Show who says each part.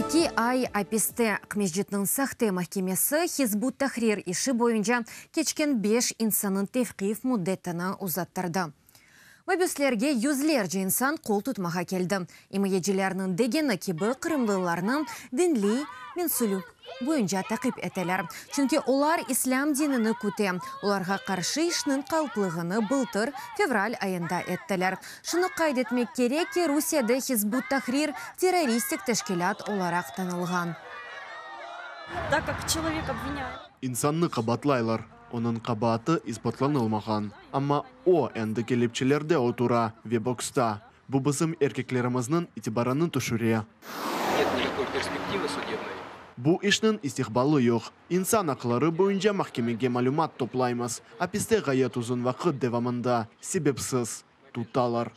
Speaker 1: 2 ай аписте Кмежжетнің сақты махкемесі Хизбут Тахрир іші бойынша кечкен 5 инсанын тевқиев муддеттіні ұзаттырды. Вебюслерге юзлерже инсан қол тұтмаға келді. Имеежелерінің дегені кебі қырымлыларының дінли мен сүлік бойынша тақип әтелер. Чүнки олар ислам динini күте. Оларға қаршы ішінің қалпылығыны былтыр февраль айында әттелер. Шыны қайдетмек керек ки Русияда Хизбут Тахрир террористик тәшкилат оларақ танылған.
Speaker 2: Так как человек обвиняет.
Speaker 3: İnsanны қабатлайлар. Onun қабаты испатланылмаған. Amma o әнді келепчелерде отура вебокста. Bu bizim erkeklerimizin itibarını düşürüyor.
Speaker 4: Нет никакой перспективы судебной.
Speaker 3: Bu işnin istihbalı yok. İnsan hakları boyunca mahkemege malumat toplayımız. Apiste gayet uzun vakit devamında sebepsiz tutalar.